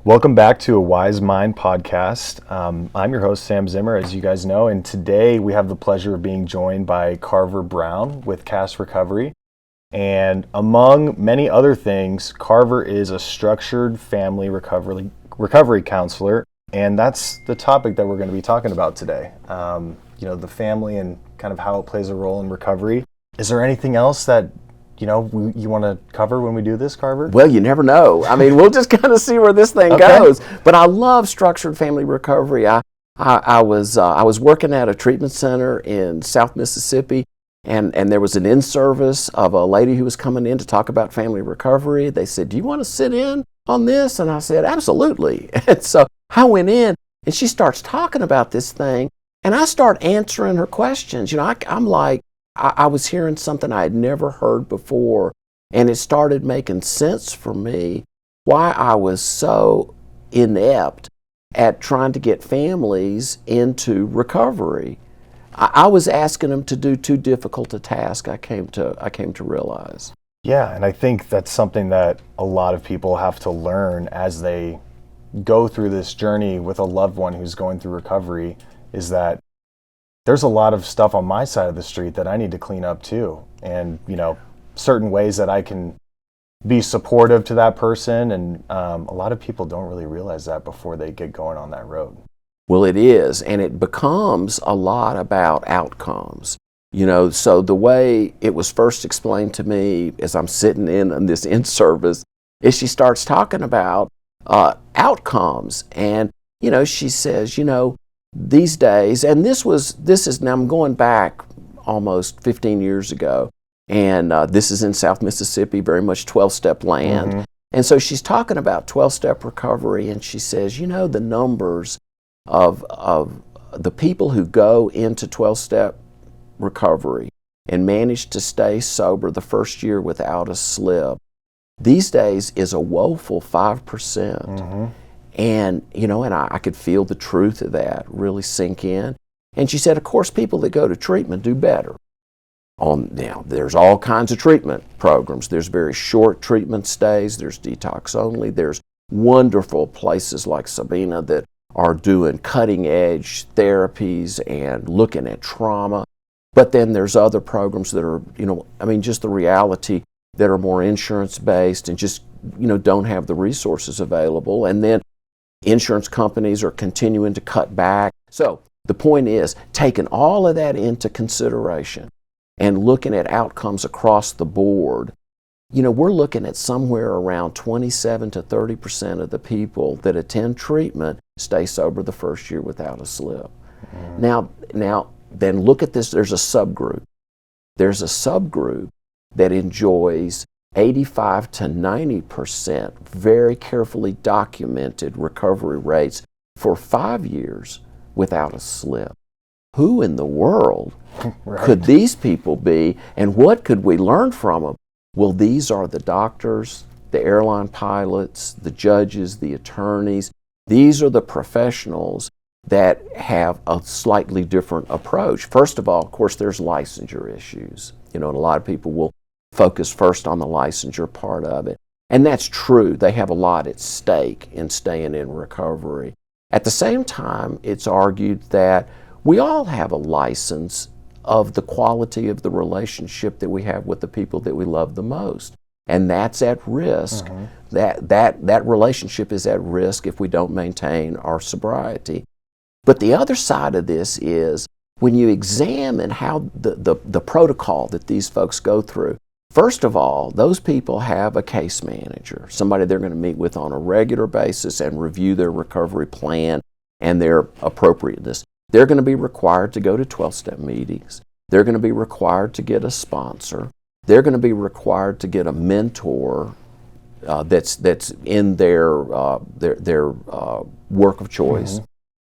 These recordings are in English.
Welcome back to a Wise Mind podcast. I'm your host, Sam Zimmer, as you guys know, and today we have the pleasure of being joined by Carver Brown with Sabino Recovery. And among many other things, Carver is a structured family recovery counselor, and that's the topic that we're going to be talking about today. The family and kind of how it plays a role in recovery. Is there anything else that you want to cover when we do this, Carver? Well, you never know. I mean, we'll just kind of see where this thing goes. But I love structured family recovery. I was working at a treatment center in South Mississippi, and there was an in-service of a lady who was coming in to talk about family recovery. They said, "Do you want to sit in on this?" And I said, "Absolutely." And so I went in, and she starts talking about this thing, and I start answering her questions. I'm like, I was hearing something I had never heard before, and it started making sense for me why I was so inept at trying to get families into recovery. I was asking them to do too difficult a task, I came to realize. Yeah, and I think that's something that a lot of people have to learn as they go through this journey with a loved one who's going through recovery, is that there's a lot of stuff on my side of the street that I need to clean up too. And, certain ways that I can be supportive to that person. And a lot of people don't really realize that before they get going on that road. Well, it is. And it becomes a lot about outcomes. So the way it was first explained to me as I'm sitting in this in-service is she starts talking about outcomes. And, she says, these days, and this is now, I'm going back almost 15 years ago, and this is in South Mississippi, very much 12-step land. Mm-hmm. And so she's talking about 12-step recovery, and she says, the numbers of the people who go into 12-step recovery and manage to stay sober the first year without a slip, these days is a woeful 5%. Mm-hmm. And, and I could feel the truth of that really sink in. And she said, of course, people that go to treatment do better. Now, there's all kinds of treatment programs. There's very short treatment stays. There's detox only. There's wonderful places like Sabino that are doing cutting-edge therapies and looking at trauma. But then there's other programs that are, just the reality that are more insurance-based and just, don't have the resources available. And then insurance companies are continuing to cut back. So the point is, taking all of that into consideration and looking at outcomes across the board, we're looking at somewhere around 27 to 30% of the people that attend treatment stay sober the first year without a slip. Mm. Now, then look at this, there's a subgroup. There's a subgroup that enjoys 85 to 90% very carefully documented recovery rates for 5 years without a slip. Who in the world could these people be, and what could we learn from them? Well, these are the doctors, the airline pilots, the judges, the attorneys. These are the professionals that have a slightly different approach. First of all, of course, there's licensure issues. And a lot of people will focus first on the licensure part of it. And that's true. They have a lot at stake in staying in recovery. At the same time, it's argued that we all have a license of the quality of the relationship that we have with the people that we love the most. And that's at risk. Mm-hmm. That relationship is at risk if we don't maintain our sobriety. But the other side of this is when you examine how the protocol that these folks go through. First of all, those people have a case manager, somebody they're going to meet with on a regular basis and review their recovery plan and their appropriateness. They're going to be required to go to 12-step meetings. They're going to be required to get a sponsor. They're going to be required to get a mentor that's in their work of choice.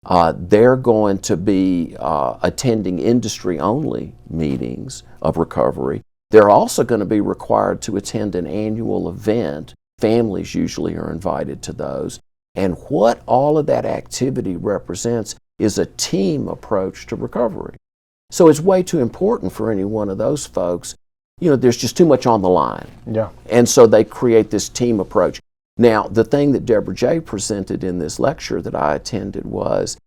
Mm-hmm. They're going to be attending industry-only meetings of recovery. They're also going to be required to attend an annual event. Families usually are invited to those. And what all of that activity represents is a team approach to recovery. So it's way too important for any one of those folks. There's just too much on the line. Yeah. And so they create this team approach. Now, the thing that Deborah J. presented in this lecture that I attended was,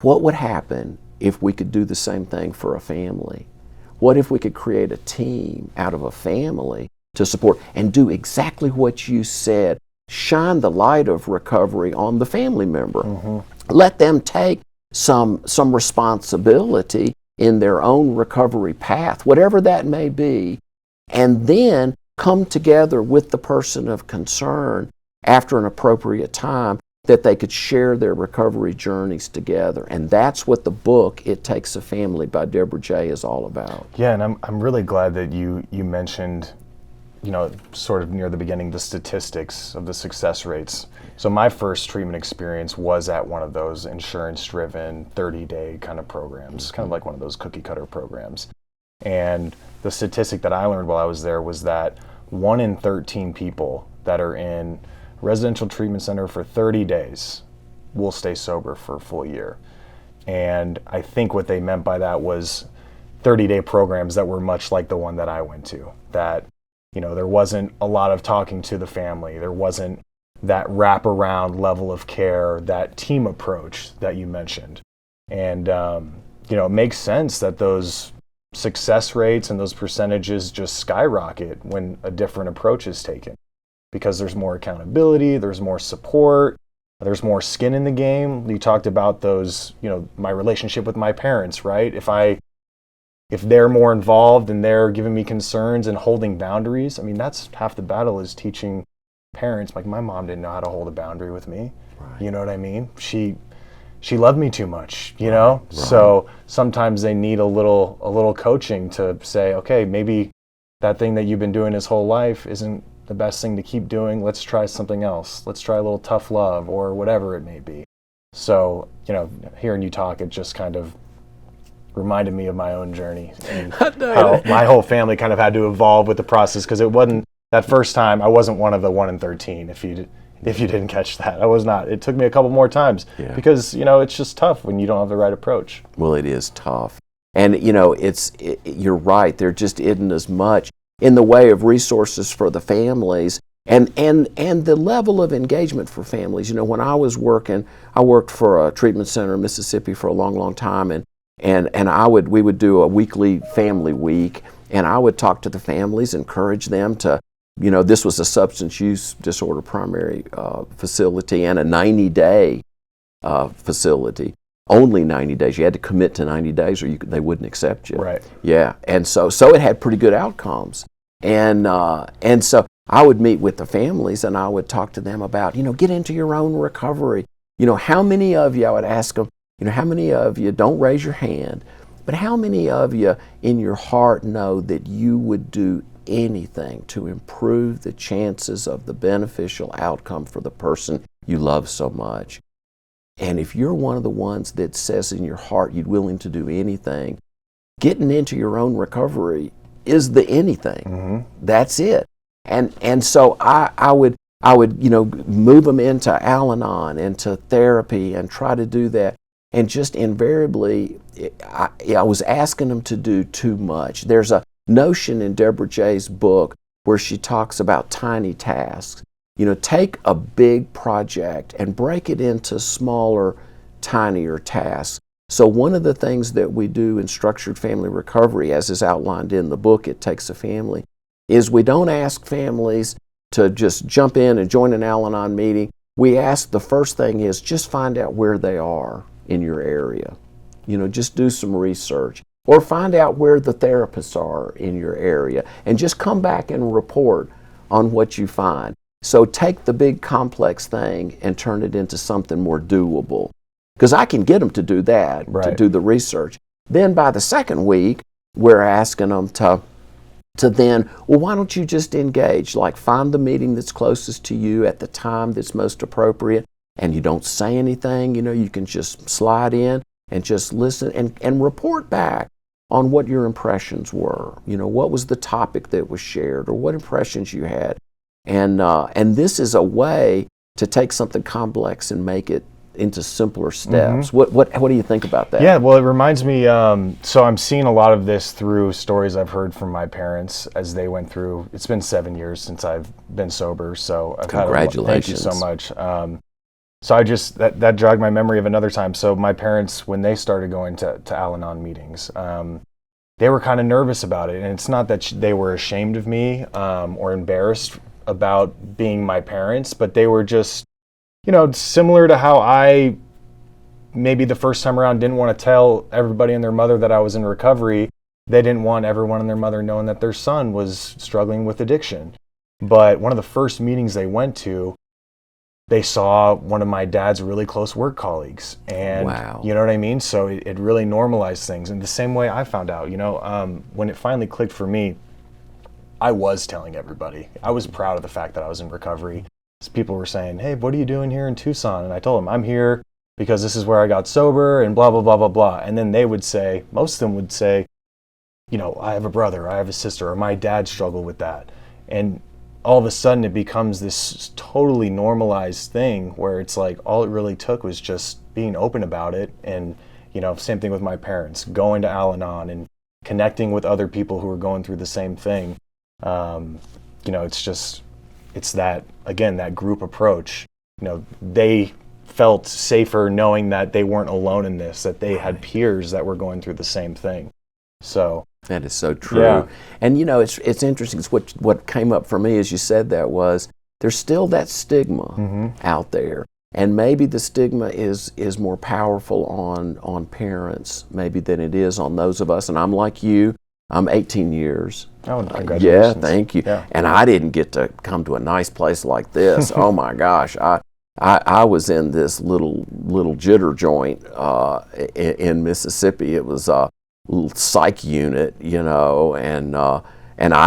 what would happen if we could do the same thing for a family? What if we could create a team out of a family to support and do exactly what you said? Shine the light of recovery on the family member. Mm-hmm. Let them take some responsibility in their own recovery path, whatever that may be, and then come together with the person of concern after an appropriate time that they could share their recovery journeys together. And that's what the book, It Takes a Family by Deborah J. is all about. Yeah, and I'm really glad that you mentioned, sort of near the beginning, the statistics of the success rates. So my first treatment experience was at one of those insurance-driven 30-day kind of programs, kind of like one of those cookie-cutter programs. And the statistic that I learned while I was there was that 1 in 13 people that are in residential treatment center for 30 days will stay sober for a full year. And I think what they meant by that was 30-day programs that were much like the one that I went to, that there wasn't a lot of talking to the family, there wasn't that wraparound level of care, that team approach that you mentioned. And it makes sense that those success rates and those percentages just skyrocket when a different approach is taken, because there's more accountability, there's more support, there's more skin in the game. You talked about those, my relationship with my parents, right? If they're more involved and they're giving me concerns and holding boundaries, I mean, that's half the battle, is teaching parents. Like, my mom didn't know how to hold a boundary with me. Right. You know what I mean? She loved me too much, Right. So sometimes they need a little coaching to say, okay, maybe that thing that you've been doing his whole life isn't the best thing to keep doing. Let's try something else. Let's try a little tough love or whatever it may be. So, hearing you talk, it just kind of reminded me of my own journey and how my whole family kind of had to evolve with the process, because it wasn't that first time. I wasn't one of the 1 in 13. If you didn't catch that, I was not. It took me a couple more times because it's just tough when you don't have the right approach. Well, it is tough, and you're right. There just isn't as much in the way of resources for the families, and the level of engagement for families. When I was working, I worked for a treatment center in Mississippi for a long time, and we would do a weekly family week, and I would talk to the families, encourage them to, this was a substance use disorder primary facility and a 90-day facility. Only 90 days. You had to commit to 90 days or they wouldn't accept you. Right. Yeah, and so it had pretty good outcomes. And so I would meet with the families and I would talk to them about, get into your own recovery. How many of you, I would ask them, how many of you, don't raise your hand, but how many of you in your heart know that you would do anything to improve the chances of the beneficial outcome for the person you love so much? And if you're one of the ones that says in your heart you're willing to do anything, getting into your own recovery is the anything. Mm-hmm. That's it. And so I would move them into Al-Anon, into therapy, and try to do that. And just invariably, I was asking them to do too much. There's a notion in Deborah J's book where she talks about tiny tasks. Take a big project and break it into smaller, tinier tasks. So one of the things that we do in structured family recovery, as is outlined in the book, It Takes a Family, is we don't ask families to just jump in and join an Al-Anon meeting. We ask, the first thing is just find out where they are in your area. Just do some research. Or find out where the therapists are in your area and just come back and report on what you find. So take the big complex thing and turn it into something more doable. Because I can get them to do that, right, to do the research. Then by the second week, we're asking them to then, well, why don't you just engage? Like, find the meeting that's closest to you at the time that's most appropriate, and you don't say anything, you can just slide in and just listen and report back on what your impressions were. What was the topic that was shared or what impressions you had. And this is a way to take something complex and make it into simpler steps. What do you think about that? Yeah, well, it reminds me, so I'm seeing a lot of this through stories I've heard from my parents as they went through, it's been 7 years since I've been sober, so I've Congratulations. thank you so much. So I just, that jogged my memory of another time. So my parents, when they started going to Al-Anon meetings, they were kind of nervous about it. And it's not that they were ashamed of me or embarrassed about being my parents, but they were just, similar to how I maybe the first time around didn't want to tell everybody and their mother that I was in recovery. They didn't want everyone and their mother knowing that their son was struggling with addiction. But one of the first meetings they went to, they saw one of my dad's really close work colleagues. And wow. You know what I mean? So it really normalized things. And the same way I found out, when it finally clicked for me, I was telling everybody. I was proud of the fact that I was in recovery. So people were saying, hey, what are you doing here in Tucson? And I told them, I'm here because this is where I got sober and blah, blah, blah, blah, blah. And then they would say, most of them would say, I have a brother, I have a sister, or my dad struggled with that. And all of a sudden it becomes this totally normalized thing where it's like all it really took was just being open about it. And, same thing with my parents, going to Al-Anon and connecting with other people who are going through the same thing. It's that, again, that group approach. They felt safer knowing that they weren't alone in this, that they had peers that were going through the same thing. So that is so true. Yeah. And it's interesting. It's what came up for me as you said that was there's still that stigma out there, and maybe the stigma is more powerful on parents maybe than it is on those of us. And I'm like you. I'm 18 years. Oh, congratulations. Yeah, thank you. Yeah. And I didn't get to come to a nice place like this. Oh my gosh, I was in this little jitter joint in Mississippi. It was a little psych unit, and I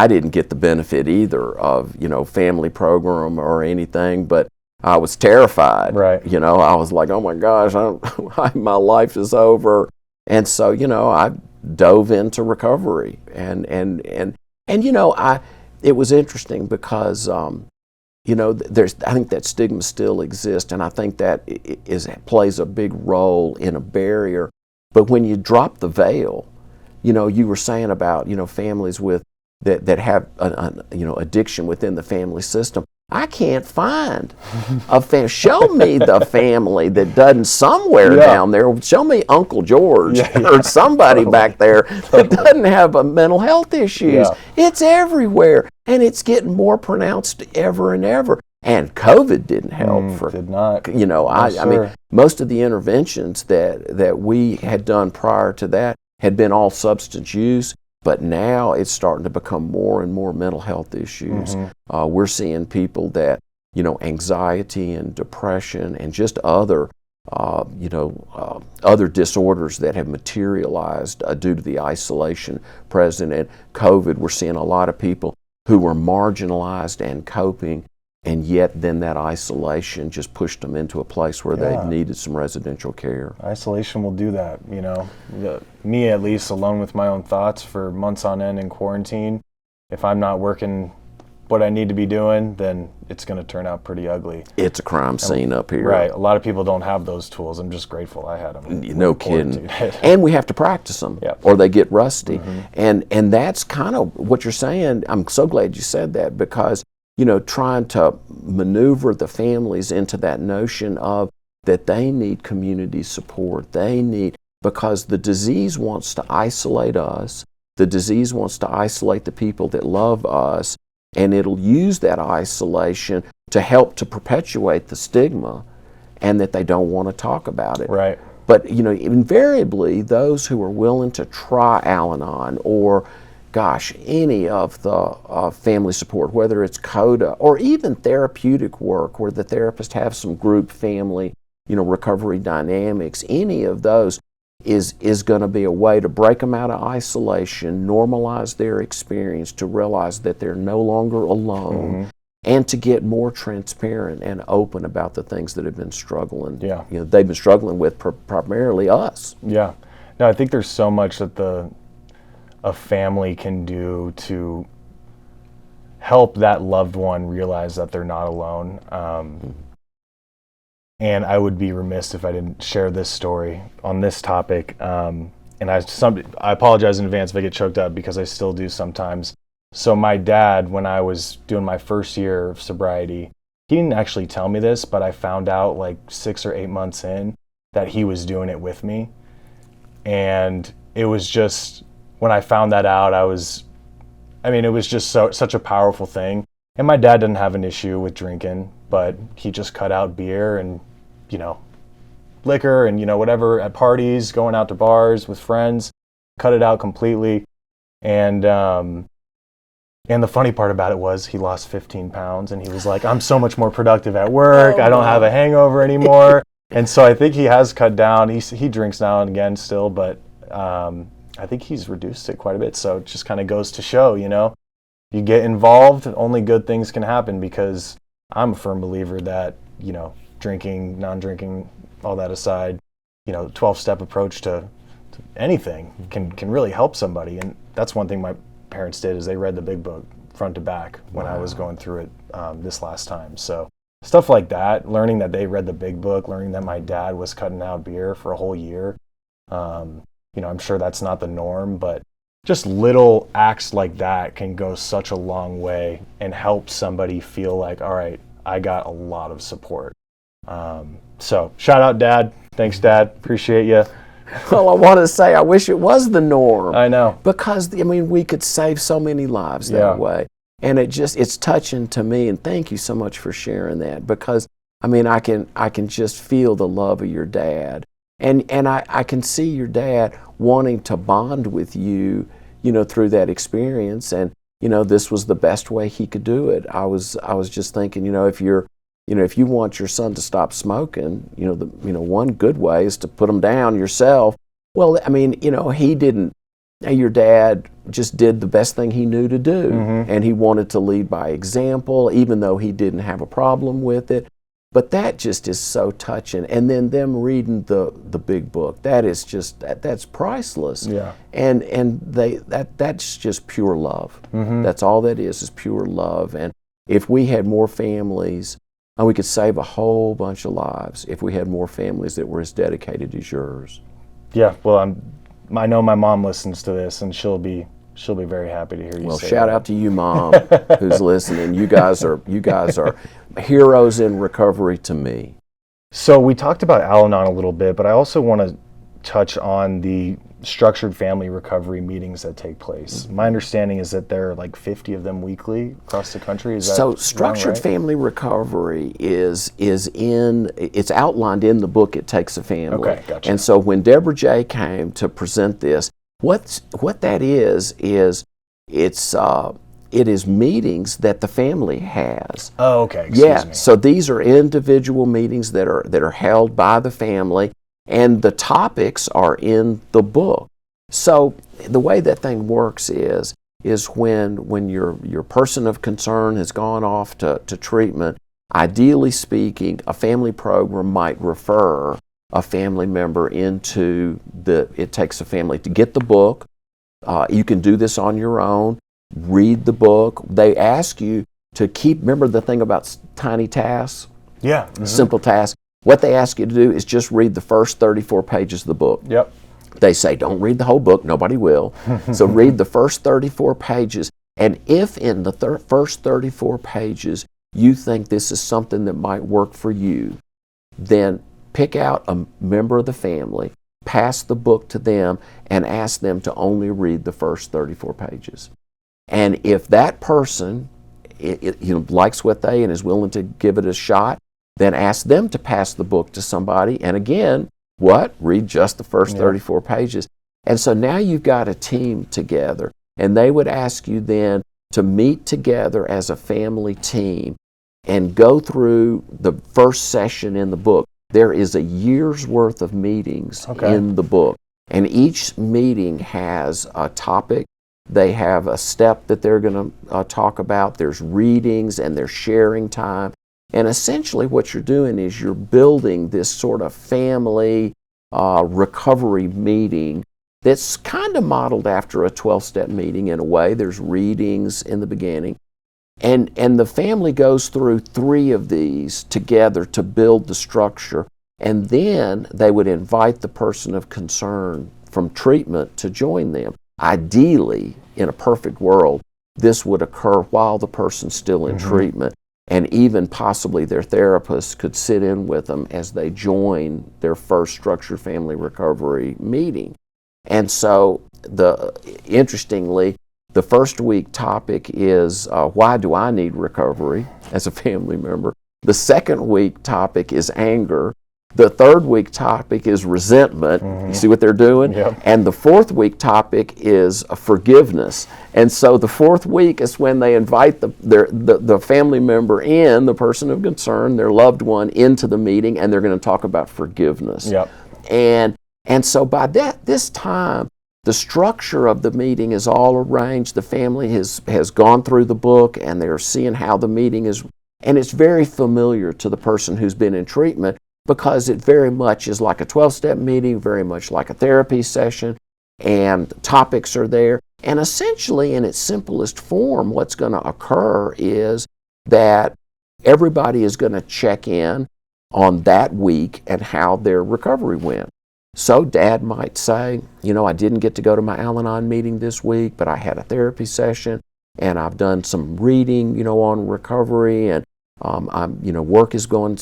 didn't get the benefit either of family program or anything. But I was terrified. Right. I was like, oh my gosh, my life is over. And so I dove into recovery, and it was interesting because I think that stigma still exists, and I think that plays a big role in a barrier. But when you drop the veil, you were saying about families with that have addiction within the family system. I can't find a family. Show me the family that doesn't somewhere down there. Show me Uncle George or somebody back there that doesn't have a mental health issues. Yeah. It's everywhere, and it's getting more pronounced ever and ever. And COVID didn't help. Did not. I mean, most of the interventions that we had done prior to that had been all substance use. But now it's starting to become more and more mental health issues. We're seeing people that, anxiety and depression and just other disorders that have materialized due to the isolation present in COVID. We're seeing a lot of people who were marginalized and coping, and yet then that isolation just pushed them into a place where they needed some residential care. Isolation will do that, Me, at least, alone with my own thoughts for months on end in quarantine. If I'm not working what I need to be doing, then it's going to turn out pretty ugly. It's a crime scene up here. Right. A lot of people don't have those tools. I'm just grateful I had them. No kidding. And we have to practice them, or they get rusty. And that's kind of what you're saying. I'm so glad you said that, because trying to maneuver the families into that notion of that they need community support. Because the disease wants to isolate us. The disease wants to isolate the people that love us, and it'll use that isolation to help to perpetuate the stigma and that they don't want to talk about it. Right. But, invariably, those who are willing to try Al-Anon or any of the family support, whether it's CODA or even therapeutic work where the therapists have some group family, recovery dynamics, any of those is going to be a way to break them out of isolation, normalize their experience, to realize that they're no longer alone, and to get more transparent and open about the things that have been struggling. Yeah. They've been struggling with primarily us. Yeah. No, I think there's so much that a family can do to help that loved one realize that they're not alone. And I would be remiss if I didn't share this story on this topic. And I apologize in advance if I get choked up, because I still do sometimes. So my dad, when I was doing my first year of sobriety, he didn't actually tell me this, but I found out like 6 or 8 months in that he was doing it with me. And it was just, when I found that out, it was just such a powerful thing. And my dad didn't have an issue with drinking, but he just cut out beer and, liquor and, whatever at parties, going out to bars with friends, cut it out completely. And the funny part about it was he lost 15 pounds, and he was like, I'm so much more productive at work. I don't have a hangover anymore. And so I think he has cut down. He drinks now and again still, but I think he's reduced it quite a bit. So it just kind of goes to show, you get involved, only good things can happen, because I'm a firm believer that, drinking, non-drinking, all that aside, 12-step approach to anything can really help somebody. And that's one thing my parents did, is they read the big book front to back when I was going through it this last time. So stuff like that, learning that they read the big book, learning that my dad was cutting out beer for a whole year. I'm sure that's not the norm, but just little acts like that can go such a long way and help somebody feel like, all right, I got a lot of support. So shout out Dad. Thanks, Dad. Appreciate you. Well, I want to say I wish it was the norm. I know. Because, we could save so many lives that way. And it's touching to me, and thank you so much for sharing that, because, I can just feel the love of your dad. And I can see your dad wanting to bond with you, through that experience. And, this was the best way he could do it. I was just thinking, if you want your son to stop smoking, one good way is to put him down yourself. Well, he didn't. Your dad just did the best thing he knew to do, and he wanted to lead by example, even though he didn't have a problem with it. But that just is so touching. And then them reading the big book, that's priceless. Yeah. And that's just pure love. That's all that is pure love. And if we had more families, and we could save a whole bunch of lives if we had more families that were as dedicated as yours. Yeah, well, I know my mom listens to this, and she'll be very happy to hear you say that. Well, shout out to you, Mom, who's listening. You guys are heroes in recovery to me. So we talked about Al-Anon a little bit, but I also want to touch on the structured family recovery meetings that take place. My understanding is that there are like 50 of them weekly across the country. Is that so structured right? family recovery it's outlined in the book It Takes a Family. Okay, gotcha. And so when Deborah J came to present this, what that is it is meetings that the family has. Oh, okay. Excuse me. So these are individual meetings that are held by the family, and the topics are in the book. So the way that thing works is when your person of concern has gone off to treatment, ideally speaking, a family program might refer a family member into It Takes a Family to get the book. You can do this on your own. Read the book. They ask you to remember the thing about tiny tasks? Yeah. Mm-hmm. Simple tasks. What they ask you to do is just read the first 34 pages of the book. Yep. They say, don't read the whole book. Nobody will. So read the first 34 pages. And if in the first 34 pages you think this is something that might work for you, then pick out a member of the family, pass the book to them, and ask them to only read the first 34 pages. And if that person likes what and is willing to give it a shot, then ask them to pass the book to somebody. And again, read just the first 34 pages. And so now you've got a team together. And they would ask you then to meet together as a family team and go through the first session in the book. There is a year's worth of meetings in the book. And each meeting has a topic. They have a step that they're going to talk about. There's readings and there's sharing time. And essentially what you're doing is you're building this sort of family recovery meeting that's kind of modeled after a 12-step meeting in a way. There's readings in the beginning. And the family goes through 3 of these together to build the structure, and then they would invite the person of concern from treatment to join them. Ideally, in a perfect world, this would occur while the person's still in treatment, and even possibly their therapist could sit in with them as they join their first structured family recovery meeting. And so, interestingly, the first week topic is why do I need recovery as a family member? The second week topic is anger. The third week topic is resentment. You see what they're doing? Yep. And the fourth week topic is forgiveness. And so the fourth week is when they invite the family member in, the person of concern, their loved one, into the meeting, and they're going to talk about forgiveness. Yep. And so by this time, the structure of the meeting is all arranged. The family has gone through the book, and they're seeing how the meeting is, and it's very familiar to the person who's been in treatment, because it very much is like a 12-step meeting, very much like a therapy session, and topics are there. And essentially, in its simplest form, what's going to occur is that everybody is going to check in on that week and how their recovery went. So Dad might say, I didn't get to go to my Al-Anon meeting this week, but I had a therapy session, and I've done some reading, on recovery, and work is going,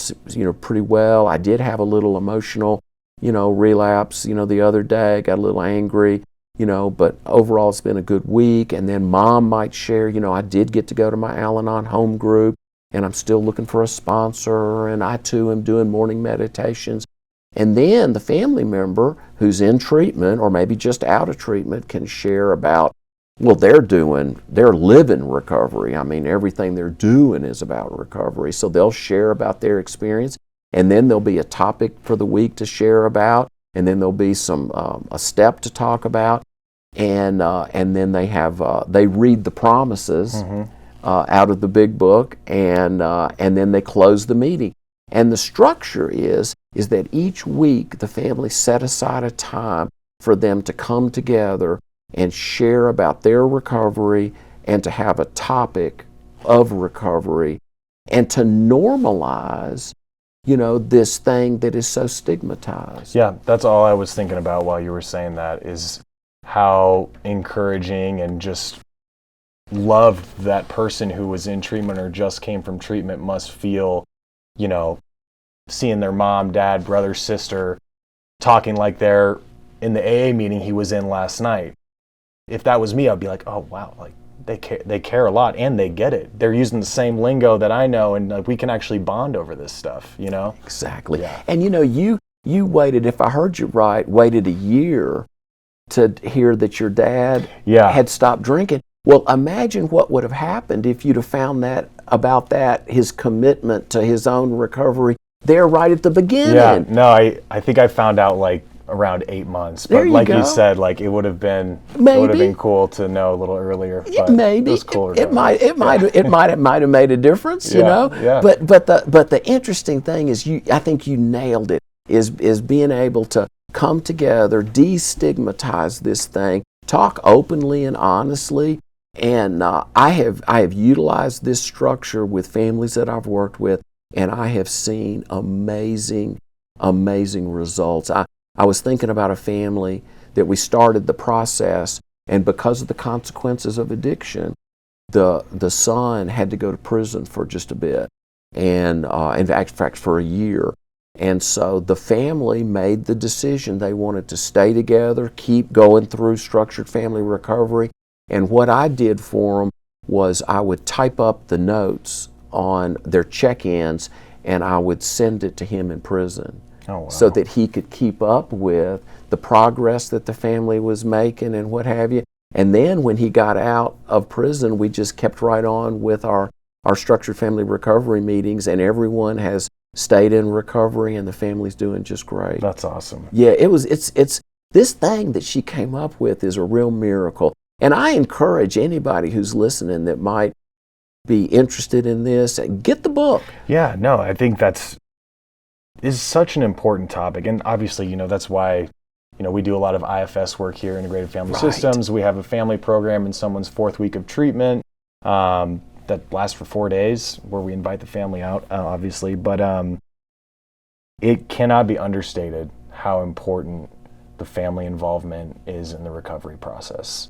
pretty well. I did have a little emotional, relapse, the other day. Got a little angry, but overall it's been a good week. And then Mom might share, I did get to go to my Al-Anon home group, and I'm still looking for a sponsor, and I too am doing morning meditations. And then the family member who's in treatment, or maybe just out of treatment, can share about, well, they're living recovery. I mean, everything they're doing is about recovery. So they'll share about their experience, and then there'll be a topic for the week to share about, and then there'll be a step to talk about, and then they read the promises out of the big book, and then they close the meeting. And the structure is that each week the family set aside a time for them to come together and share about their recovery, and to have a topic of recovery, and to normalize, this thing that is so stigmatized. Yeah, that's all I was thinking about while you were saying that, is how encouraging and just loved that person who was in treatment or just came from treatment must feel, seeing their mom, dad, brother, sister talking like they're in the AA meeting he was in last night. If that was me, I'd be like, oh wow, like they care a lot, and they get it. They're using the same lingo that I know, and we can actually bond over this stuff, Exactly. Yeah. And you waited, if I heard you right, waited a year to hear that your dad had stopped drinking. Well, imagine what would have happened if you'd have found about his commitment to his own recovery there right at the beginning. Yeah, no, I think I found out like around 8 months, but like you said, like it would have been cool to know a little earlier. But maybe it was cooler. It might have made a difference, Yeah. But the interesting thing is, I think you nailed it. Is being able to come together, destigmatize this thing, talk openly and honestly. And I have utilized this structure with families that I've worked with, and I have seen amazing results. I was thinking about a family that we started the process, and because of the consequences of addiction, the son had to go to prison for just a bit, and in fact for a year. And so the family made the decision they wanted to stay together, keep going through structured family recovery. And what I did for them was I would type up the notes on their check-ins, and I would send it to him in prison. Oh, wow. So that he could keep up with the progress that the family was making and what have you. And then when he got out of prison, we just kept right on with our structured family recovery meetings, and everyone has stayed in recovery, and the family's doing just great. That's awesome. Yeah, it's this thing that she came up with is a real miracle. And I encourage anybody who's listening that might be interested in this, get the book. Yeah, no, I think is such an important topic. And obviously, that's why, we do a lot of IFS work here, Integrated Family Systems. We have a family program in someone's 4th week of treatment. that lasts for 4 days, where we invite the family out, obviously. But it cannot be understated how important the family involvement is in the recovery process.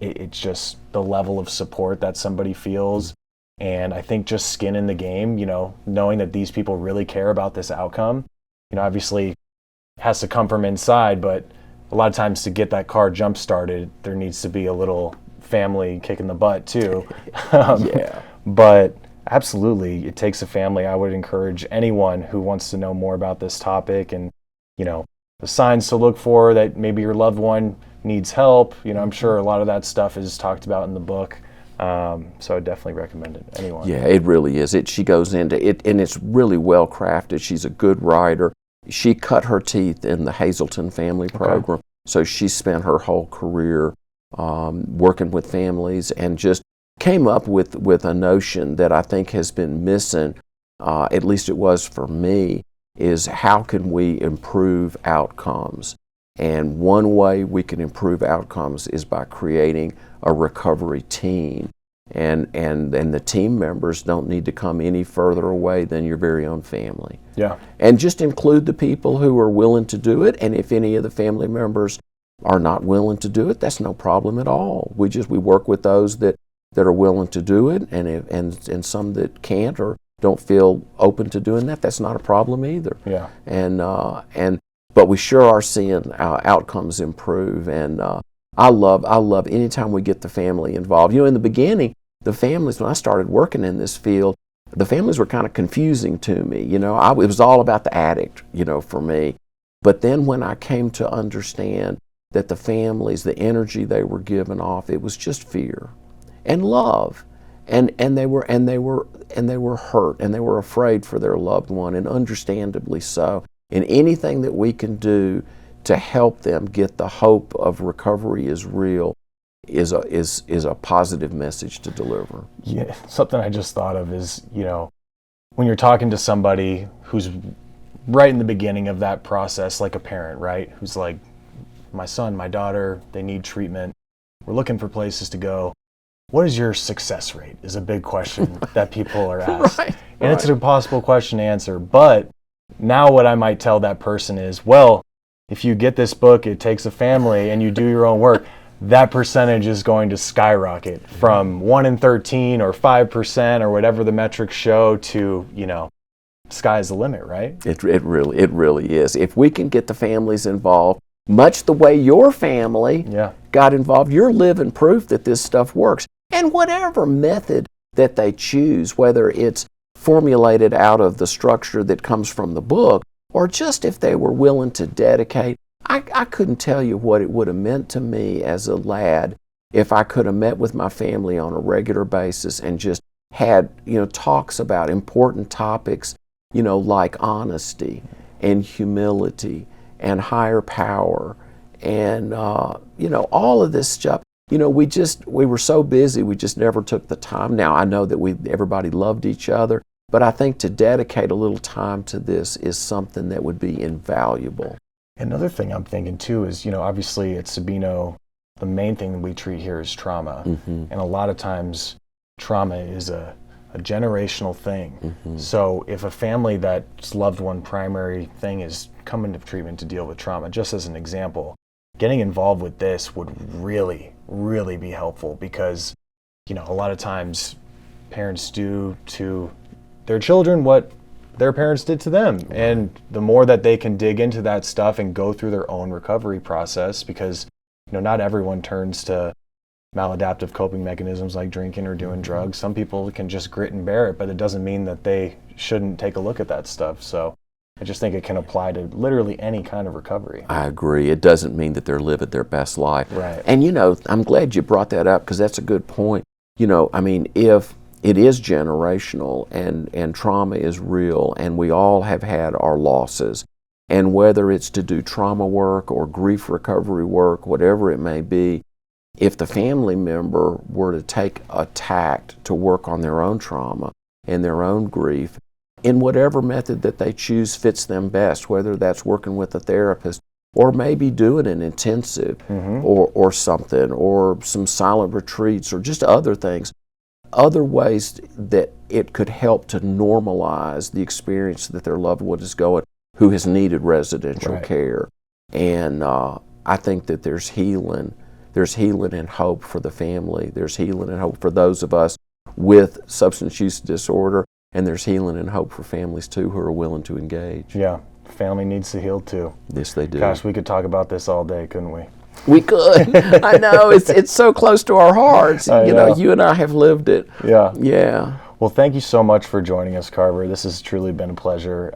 It's just the level of support that somebody feels. And I think just skin in the game, knowing that these people really care about this outcome, obviously has to come from inside, but a lot of times to get that car jump started, there needs to be a little family kicking the butt too. Yeah. But absolutely, it takes a family. I would encourage anyone who wants to know more about this topic and, the signs to look for that maybe your loved one needs help. I'm sure a lot of that stuff is talked about in the book. So I definitely recommend it. Anyone. Yeah, it really is. She goes into it, and it's really well crafted. She's a good writer. She cut her teeth in the Hazelton family program. Okay. So she spent her whole career working with families, and just came up with a notion that I think has been missing, at least it was for me, is how can we improve outcomes? And one way we can improve outcomes is by creating a recovery team. And the team members don't need to come any further away than your very own family. Yeah. And just include the people who are willing to do it. And if any of the family members are not willing to do it, that's no problem at all. We work with those that are willing to do it, and some that can't or don't feel open to doing that. That's not a problem either. Yeah. But we sure are seeing outcomes improve, and I love anytime we get the family involved. In the beginning, the families, when I started working in this field, the families were kind of confusing to me. It was all about the addict, for me. But then when I came to understand that the families, the energy they were giving off, it was just fear and love, and they were hurt, and they were afraid for their loved one, and understandably so. And anything that we can do to help them get the hope of recovery is real is a positive message to deliver. Yeah, something I just thought of is, when you're talking to somebody who's right in the beginning of that process, like a parent, right? Who's like, my son, my daughter, they need treatment. We're looking for places to go. What is your success rate is a big question that people are asked. Right, and it's an impossible question to answer. But now what I might tell that person is, well, if you get this book, It Takes a Family, and you do your own work, that percentage is going to skyrocket from 1 in 13 or 5% or whatever the metrics show to, sky's the limit, right? It really is. If we can get the families involved, much the way your family got involved, you're living proof that this stuff works. And whatever method that they choose, whether it's formulated out of the structure that comes from the book, or just if they were willing to dedicate, I couldn't tell you what it would have meant to me as a lad if I could have met with my family on a regular basis and just had, talks about important topics, like honesty and humility and higher power and, all of this stuff. We were so busy, we just never took the time. Now, I know that everybody loved each other, but I think to dedicate a little time to this is something that would be invaluable. Another thing I'm thinking too is, obviously at Sabino, the main thing that we treat here is trauma. Mm-hmm. And a lot of times trauma is a generational thing. Mm-hmm. So if a family that's loved one primary thing is coming to treatment to deal with trauma, just as an example, getting involved with this would really, really be helpful because, a lot of times parents do to their children what their parents did to them. Right. And the more that they can dig into that stuff and go through their own recovery process, because, not everyone turns to maladaptive coping mechanisms like drinking or doing drugs. Some people can just grit and bear it, but it doesn't mean that they shouldn't take a look at that stuff. So I just think it can apply to literally any kind of recovery. I agree. It doesn't mean that they're living their best life. Right. And, I'm glad you brought that up because that's a good point. If it is generational and trauma is real and we all have had our losses, and whether it's to do trauma work or grief recovery work, whatever it may be, if the family member were to take a tact to work on their own trauma and their own grief, in whatever method that they choose fits them best, whether that's working with a therapist or maybe doing an intensive or something, or some silent retreats or just other things, other ways that it could help to normalize the experience that their loved one is going, who has needed residential Right. care. And I think that there's healing and hope for the family. There's healing and hope for those of us with substance use disorder, and there's healing and hope for families too who are willing to engage. Yeah, family needs to heal too. Yes, they do. Gosh, we could talk about this all day, couldn't we? We could. I know, it's so close to our hearts. You know, you and I have lived it. Yeah. Yeah. Well, thank you so much for joining us, Carver. This has truly been a pleasure.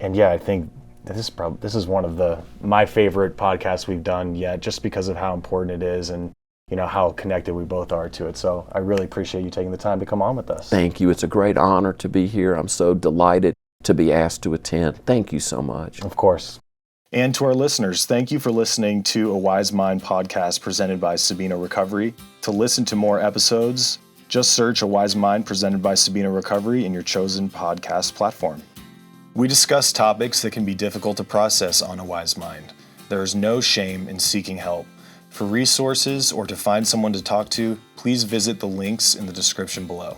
And yeah, I think this is one of my favorite podcasts we've done yet, just because of how important it is and how connected we both are to it. So I really appreciate you taking the time to come on with us. Thank you. It's a great honor to be here. I'm so delighted to be asked to attend. Thank you so much. Of course. And to our listeners, thank you for listening to A Wise Mind podcast presented by Sabino Recovery. To listen to more episodes, just search A Wise Mind presented by Sabino Recovery in your chosen podcast platform. We discuss topics that can be difficult to process on A Wise Mind. There is no shame in seeking help. For resources or to find someone to talk to, please visit the links in the description below.